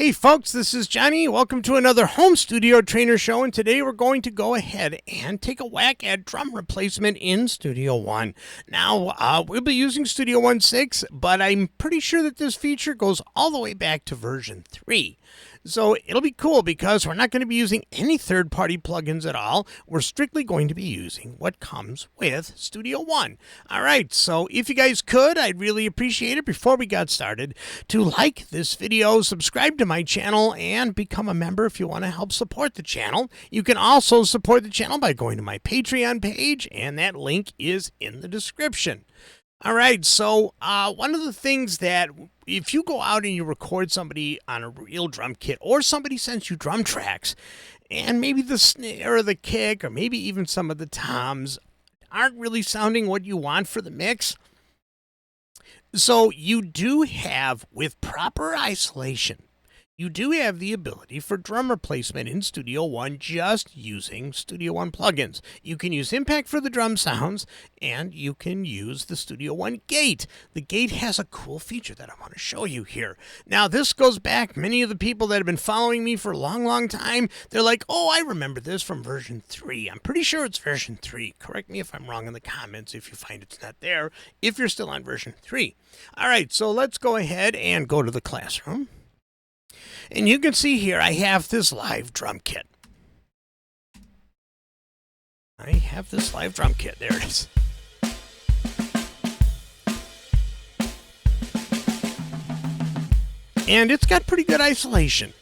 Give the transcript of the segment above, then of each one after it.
Hey folks, this is Johnny. Welcome to another home studio trainer show, and today we're going to go ahead and take a whack at drum replacement in Studio One. Now, we'll be using Studio 1.6, but I'm pretty sure that this feature goes all the way back to version 3. So it'll be cool because we're not going to be using any third-party plugins at all. We're strictly going to be using what comes with Studio One. All right, so if you guys could, I'd really appreciate it before we got started to like this video, subscribe to my channel, and become a member if you want to help support the channel. You can also support the channel by going to my Patreon page, and that link is in the description. All right, so one of the things that if you go out and you record somebody on a real drum kit, or somebody sends you drum tracks, and maybe the snare or the kick or maybe even some of the toms aren't really sounding what you want for the mix, so you do have, with proper isolation, you do have the ability for drum replacement in Studio One just using Studio One plugins. You can use Impact for the drum sounds, and you can use the Studio One gate. The gate has a cool feature that I want to show you here. Now, this goes back, many of the people that have been following me for a long, long time, they're like, oh, I remember this from version 3. I'm pretty sure it's version 3. Correct me if I'm wrong in the comments if you find it's not there, if you're still on version 3. All right, so let's go ahead and go to the classroom. And you can see here, I have this live drum kit. There it is. And it's got pretty good isolation.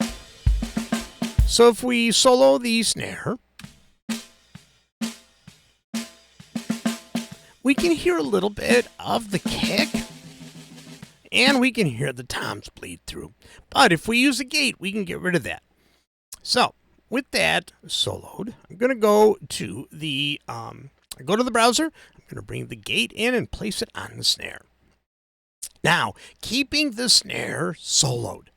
So if we solo the snare, we can hear a little bit of the kick. And we can hear the toms bleed through. But if we use a gate, we can get rid of that. So, with that soloed, I'm going to go to the browser. I'm going to bring the gate in and place it on the snare. Now, keeping the snare soloed,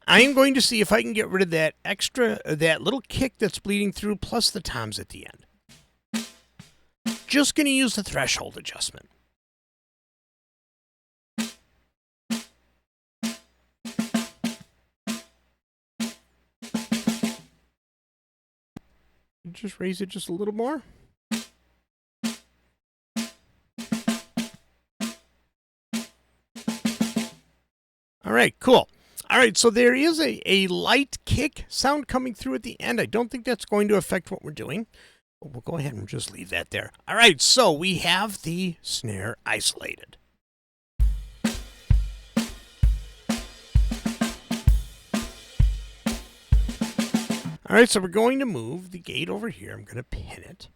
I am going to see if I can get rid of that little kick that's bleeding through plus the toms at the end. Just going to use the threshold adjustment. Just raise it just a little more. All right, cool. All right, so there is a light kick sound coming through at the end. I don't think that's going to affect what we're doing. But we'll go ahead and just leave that there. All right, so we have the snare isolated. All right, so we're going to move the gate over here. I'm going to pin it.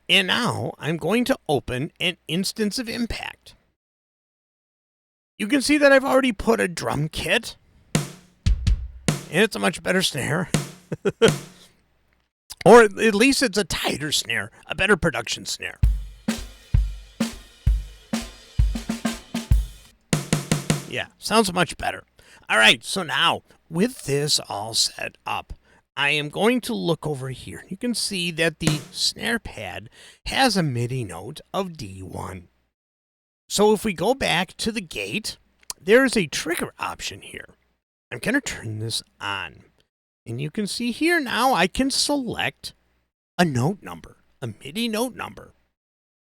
And now I'm going to open an instance of Impact. You can see that I've already put a drum kit. And it's a much better snare. Or at least it's a tighter snare, a better production snare. Yeah, sounds much better. All right, so now with this all set up, I am going to look over here. You can see that the snare pad has a MIDI note of D1. So if we go back to the gate, there's a trigger option here. I'm going to turn this on. And you can see here now I can select a note number, a MIDI note number.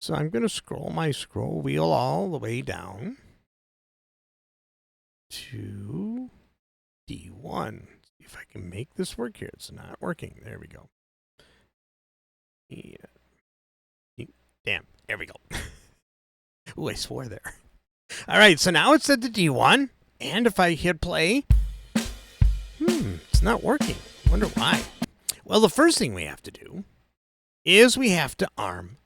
So I'm going to scroll my scroll wheel all the way down to D1. If I can make this work here. It's not working. There we go. Yeah. Damn. There we go. Ooh, I swore there. All right, so now it's set to D1. And if I hit play, it's not working. I wonder why. Well, the first thing we have to do is we have to arm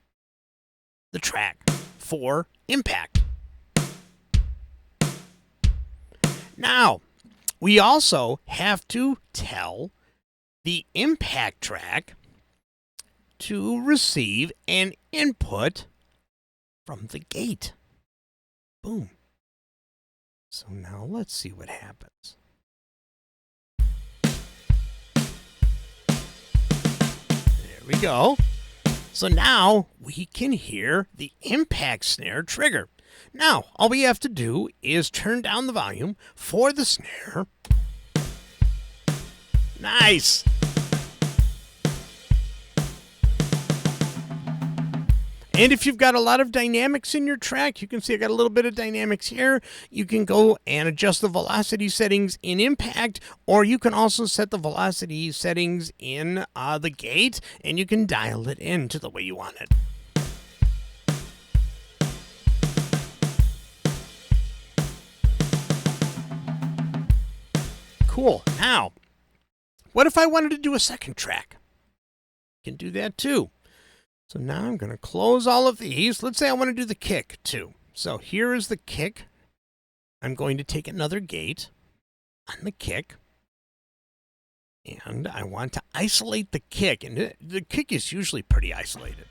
the track for Impact. Now, we also have to tell the Impact track to receive an input from the gate. Boom. So now let's see what happens. There we go. So now we can hear the Impact snare trigger. Now, all we have to do is turn down the volume for the snare. Nice. And if you've got a lot of dynamics in your track, you can see I got a little bit of dynamics here. You can go and adjust the velocity settings in Impact, or you can also set the velocity settings in the gate, and you can dial it in to the way you want it. Cool. Now, what if I wanted to do a second track? You can do that too. So now I'm going to close all of these. Let's say I want to do the kick too. So here is the kick. I'm going to take another gate on the kick. And I want to isolate the kick. And the kick is usually pretty isolated.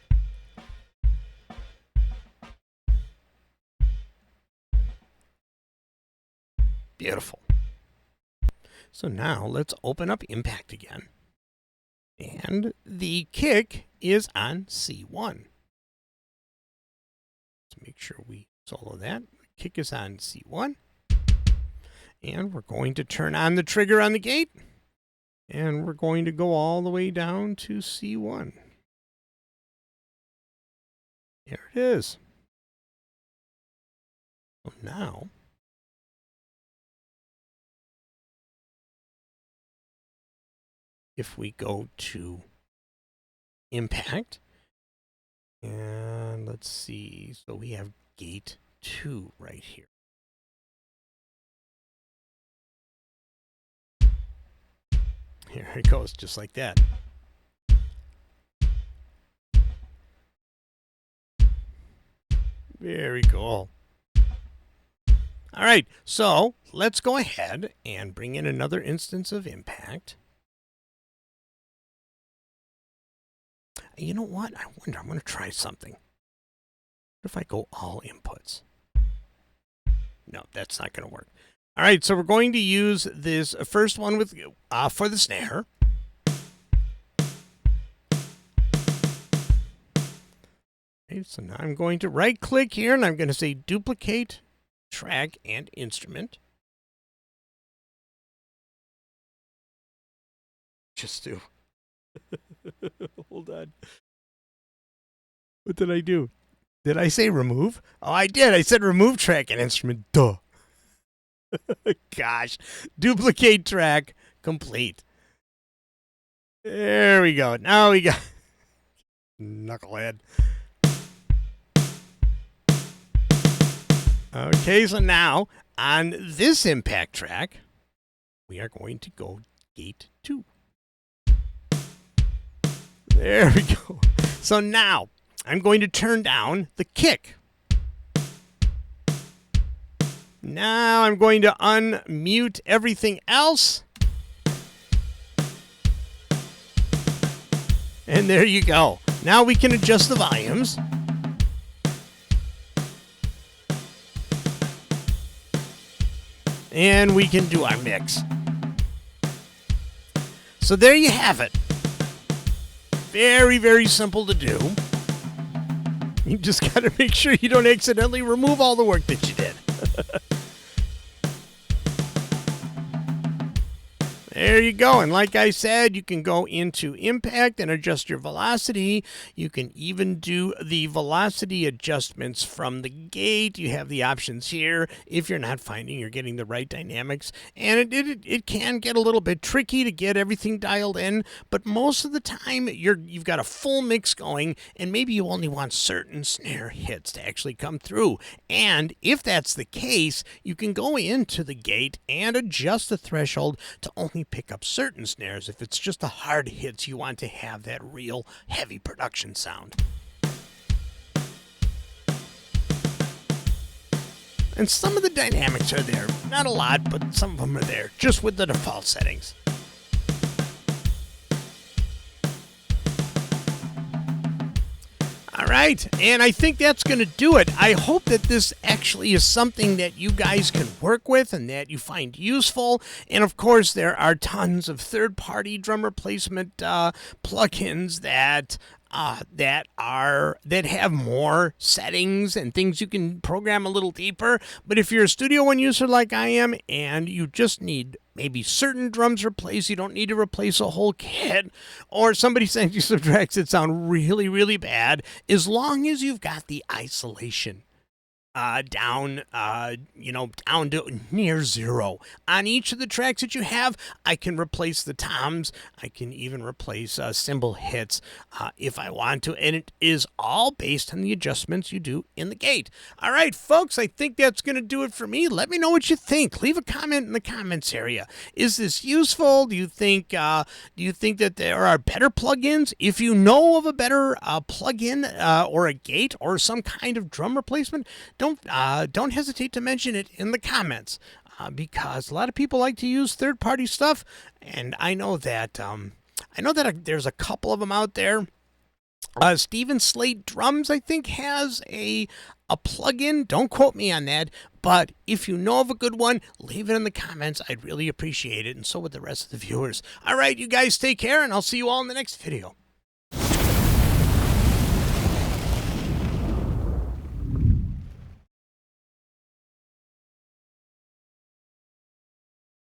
Beautiful. So now let's open up Impact again. And the kick is on C1. Let's make sure we solo that. The kick is on C1. And we're going to turn on the trigger on the gate. And we're going to go all the way down to C1. There it is. So now, if we go to Impact, and let's see, so we have gate 2 right here. Here it goes, just like that. Very cool. All right, so let's go ahead and bring in another instance of Impact. You know what? I wonder, I'm going to try something. What if I go all inputs? No, that's not going to work. All right, so we're going to use this first one with for the snare. Okay, so now I'm going to right-click here, and I'm going to say Duplicate, Track, and Instrument. Just do. Hold on. What did I do? Did I say remove? Oh, I did. I said remove track and instrument. Duh. Gosh. Duplicate track complete. There we go. Now we got knucklehead. Okay, so now on this Impact track, we are going to go gate 2. There we go. So now I'm going to turn down the kick. Now I'm going to unmute everything else. And there you go. Now we can adjust the volumes. And we can do our mix. So there you have it. Very, very simple to do. You just got to make sure you don't accidentally remove all the work that you did. There you go. And like I said, you can go into Impact and adjust your velocity. You can even do the velocity adjustments from the gate. You have the options here if you're not finding you're getting the right dynamics. And it can get a little bit tricky to get everything dialed in, but most of the time you've got a full mix going, and maybe you only want certain snare hits to actually come through. And if that's the case, you can go into the gate and adjust the threshold to only pick up certain snares. If it's just the hard hits, you want to have that real heavy production sound. And some of the dynamics are there. Not a lot, but some of them are there, just with the default settings. All right, and I think that's going to do it. I hope that this actually is something that you guys can work with and that you find useful. And of course, there are tons of third-party drum replacement plugins that that have more settings and things you can program a little deeper. But if you're a Studio One user like I am, and you just need maybe certain drums replaced, you don't need to replace a whole kit, or somebody sends you some tracks that sound really, really bad, as long as you've got the isolation down to near zero on each of the tracks that you have. I can replace the toms. I can even replace cymbal hits if I want to, and it is all based on the adjustments you do in the gate. All right, folks, I think that's going to do it for me. Let me know what you think. Leave a comment in the comments area. Is this useful? Do you think that there are better plugins? If you know of a better plugin or a gate or some kind of drum replacement, don't hesitate to mention it in the comments, because a lot of people like to use third-party stuff, and I know that there's a couple of them out there. Steven Slate Drums, I think, has a plugin. Don't quote me on that, but if you know of a good one, leave it in the comments. I'd really appreciate it, and so would the rest of the viewers. All right, you guys take care, and I'll see you all in the next video.